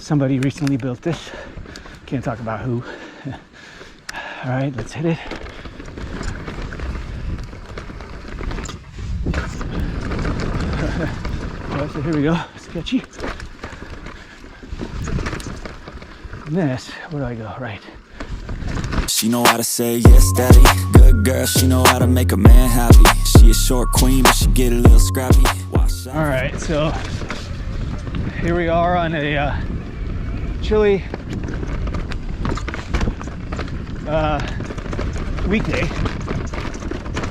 somebody recently built this. Can't talk about who. All right, let's hit it. All right, so here we go. Sketchy. And this, where do I go? Right. She know how to say yes, daddy. Good girl, she know how to make a man happy. She a short queen, but she get a little scrappy. All right, so here we are on a chilly weekday.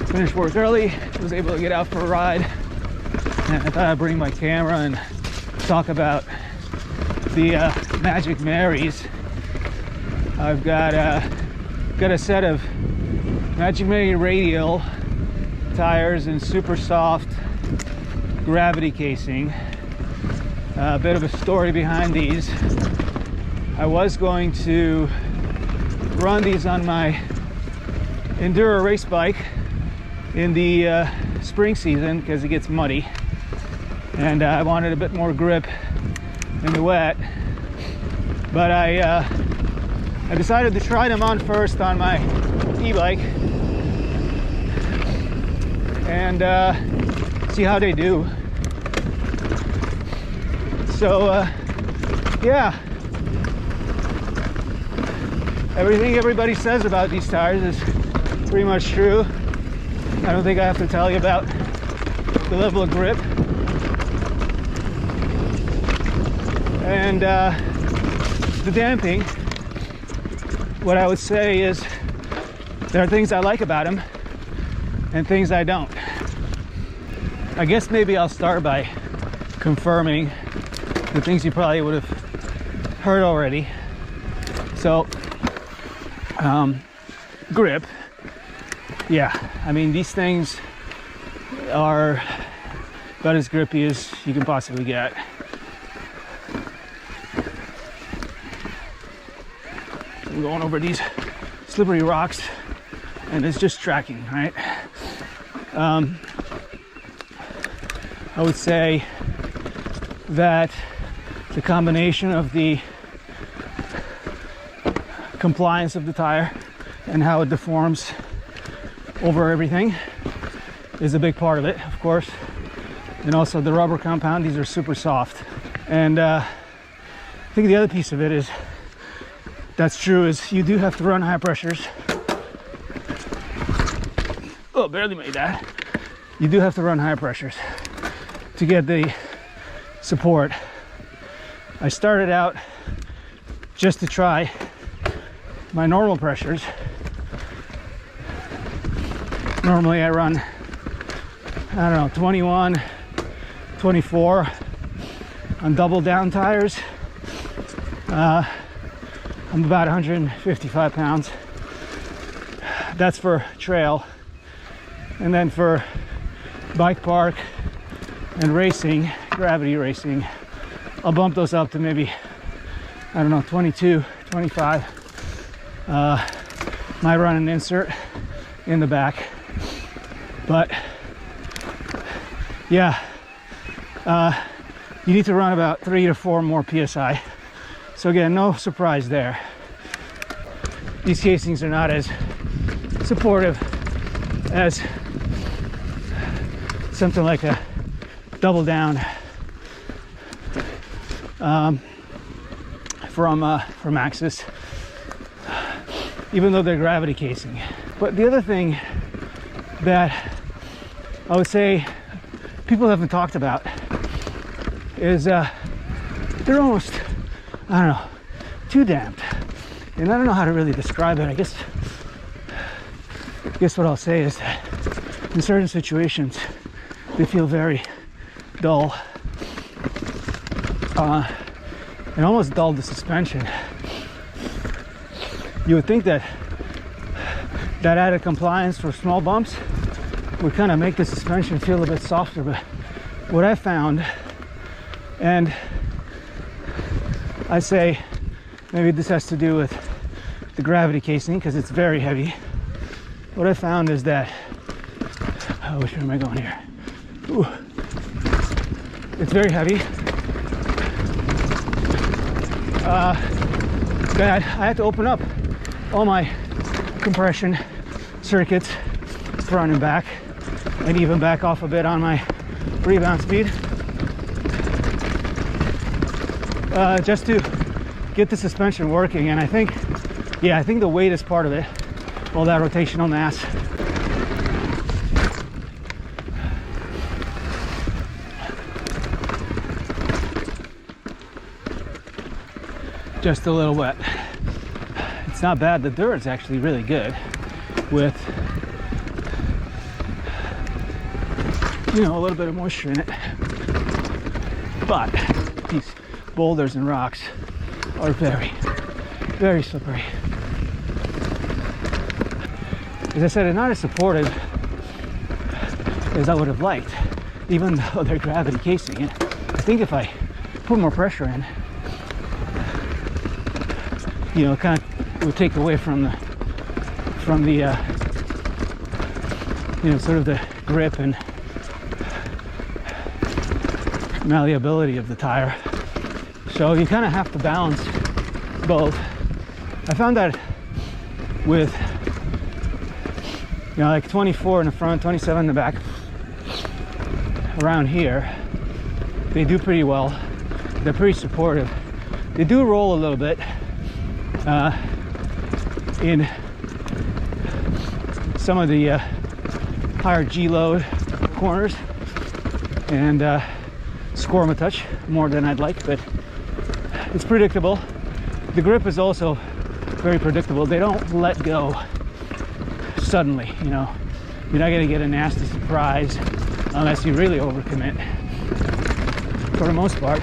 Finished work early, was able to get out for a ride, and I thought I'd bring my camera and talk about the Magic Marys. I've got a set of Magic Mary Radial tires in super soft gravity casing. A bit of a story behind these. I was going to run these on my enduro race bike in the spring season because it gets muddy, and I wanted a bit more grip in the wet, but I decided to try them on first on my e-bike and see how they do. So yeah, everything everybody says about these tires is pretty much true. I don't think I have to tell you about the level of grip. And the damping, what I would say is there are things I like about them and things I don't. I guess maybe I'll start by confirming the things you probably would have heard already. So, grip. Yeah, I mean, these things are about as grippy as you can possibly get. I'm going over these slippery rocks and it's just tracking, right? I would say that the combination of the compliance of the tire and how it deforms over everything is a big part of it, of course. And also the rubber compound, these are super soft. And I think the other piece of it is that's true is you do have to run high pressures. Oh, barely made that. You do have to run high pressures to get the support. I started out just to try my normal pressures. Normally I run, I don't know, 21, 24 on double down tires. I'm about 155 pounds. That's for trail. And then for bike park and racing, gravity racing, I'll bump those up to maybe, I don't know, 22, 25. Might run an insert in the back. But yeah, you need to run about 3 to 4 more PSI. So again, no surprise there. These casings are not as supportive as something like a double down from Axis, even though they're gravity casing. But the other thing that I would say people haven't talked about is they're almost, I don't know, too damped. And I don't know how to really describe it. I guess what I'll say is that in certain situations they feel very dull and almost dull the suspension. You would think that added compliance for small bumps would kind of make the suspension feel a bit softer, but what I found, and I say maybe this has to do with the gravity casing because it's very heavy. What I found is that, oh, which way am I going here? Ooh. It's very heavy. that I had to open up all my compression circuits, front and back, and even back off a bit on my rebound speed, just to get the suspension working. And I think the weight is part of it, all that rotational mass. Just a little wet. It's not bad. The dirt is actually really good with, you know, a little bit of moisture in it. But these boulders and rocks are very, very slippery. As I said, they're not as supportive as I would have liked, even though they're gravity casing. And I think if I put more pressure in, you know, it kind of would take away from the you know, sort of the grip and malleability of the tire. So you kind of have to balance both. I found that with, you know, like 24 in the front, 27 in the back, around here, they do pretty well. They're pretty supportive. They do roll a little bit in some of the higher G-load corners, and squirm a touch more than I'd like, but it's predictable. The grip is also very predictable. They don't let go suddenly, you know. You're not going to get a nasty surprise unless you really overcommit. For the most part,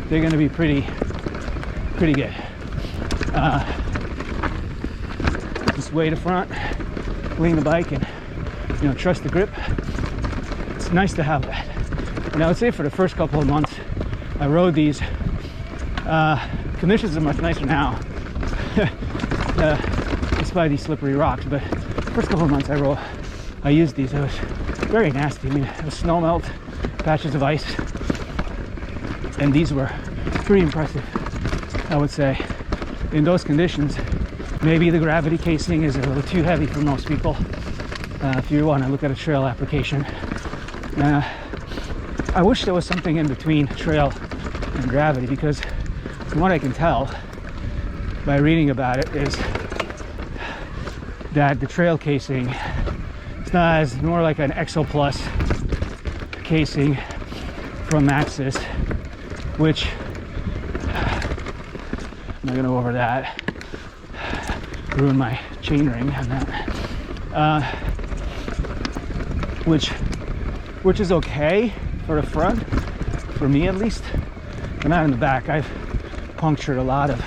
they're going to be pretty good. Just way to front, lean the bike, and, you know, trust the grip. It's nice to have that. And I would say for the first couple of months I rode these, conditions are much nicer now, despite these slippery rocks, but first couple of months I used these. It was very nasty. I mean, it was snow melt, patches of ice, and these were pretty impressive, I would say. In those conditions, maybe the gravity casing is a little too heavy for most people, if you want to look at a trail application. I wish there was something in between trail and gravity, because from what I can tell by reading about it is that the trail casing is not as, more like an Exo Plus casing from Maxxis, which I'm not going to go over that, ruin my chain ring on that, which is okay for the front, for me at least, but not in the back. I've punctured a lot of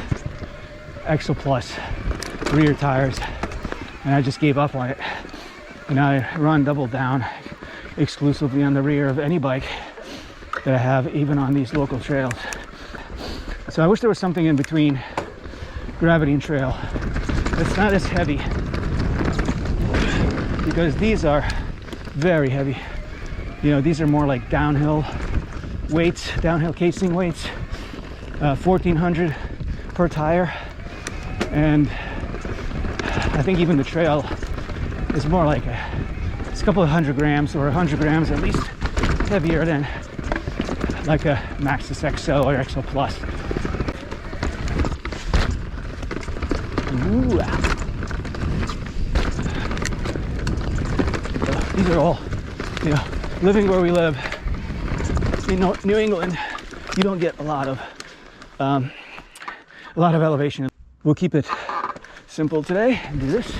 Exo Plus rear tires, and I just gave up on it. And I run double down exclusively on the rear of any bike that I have, even on these local trails. So I wish there was something in between gravity and trail. It's not as heavy, because these are very heavy. You know, these are more like downhill weights, downhill casing weights, 1,400 per tire. And I think even the trail is more like it's a couple of 100 grams or 100 grams at least heavier than like a Maxxis XO or XO Plus. Ooh. These are all, you know, living where we live in New England, you don't get a lot of elevation. We'll keep it simple today and do this.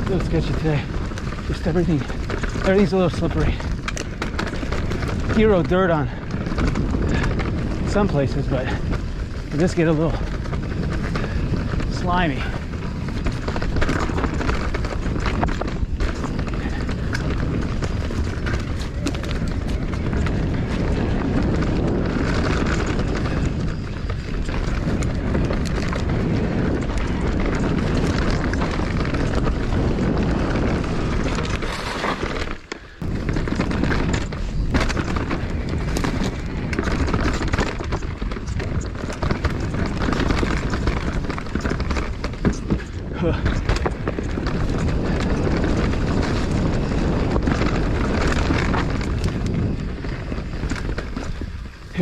A little sketchy today. Just everything's a little slippery. Hero dirt on some places, but it just get a little slimy. Here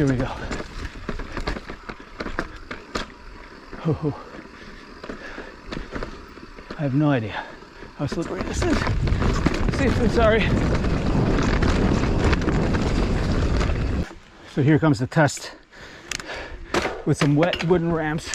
we go. Oh, I have no idea how slippery this is. Seriously, sorry. So here comes the test with some wet wooden ramps.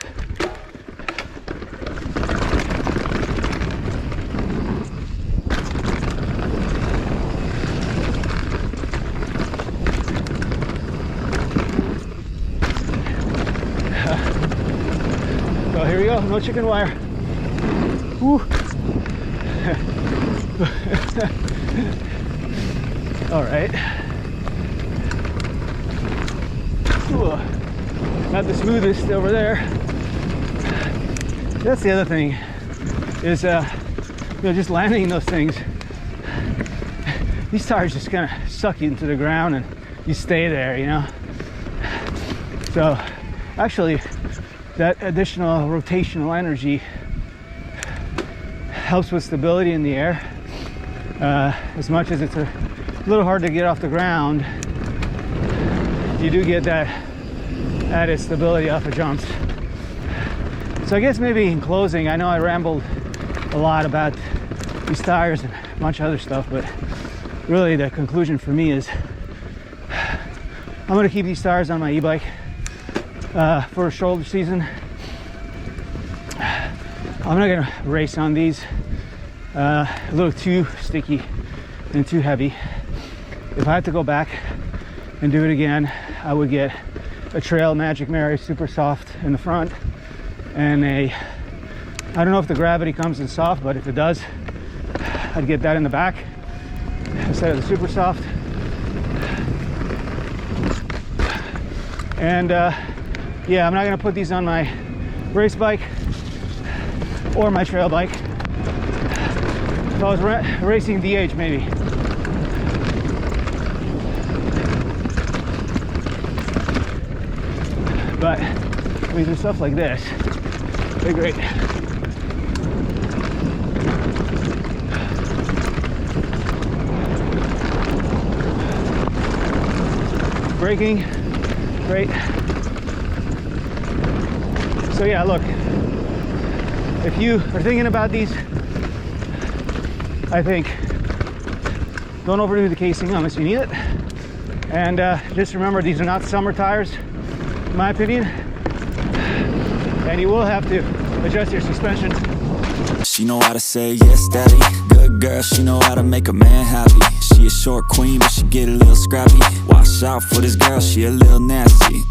So here we go, no chicken wire. Woo. All right. Ooh. Not the smoothest over there. That's the other thing is, just landing those things. These tires just kind of suck you into the ground and you stay there, you know. So actually, that additional rotational energy helps with stability in the air. As much as it's a little hard to get off the ground, you do get that added stability off of jumps. So I guess maybe in closing, I know I rambled a lot about these tires and a bunch of other stuff, but really the conclusion for me is I'm going to keep these tires on my e-bike for a shoulder season. I'm not going to race on these. A little too sticky and too heavy. If I had to go back and do it again, I would get a Trail Magic Mary super soft in the front and I don't know if the gravity comes in soft, but if it does, I'd get that in the back instead of the super soft. And yeah, I'm not gonna put these on my race bike or my trail bike. If I was racing DH, maybe. But when you do stuff like this, they're great. Braking, great. So yeah, look, if you are thinking about these, I think don't overdo the casing unless you need it. And just remember, these are not summer tires, in my opinion. And you will have to adjust your suspension. She know how to say yes, daddy. Good girl, she know how to make a man happy. She a short queen, but she get a little scrappy. Watch out for this girl, she a little nasty.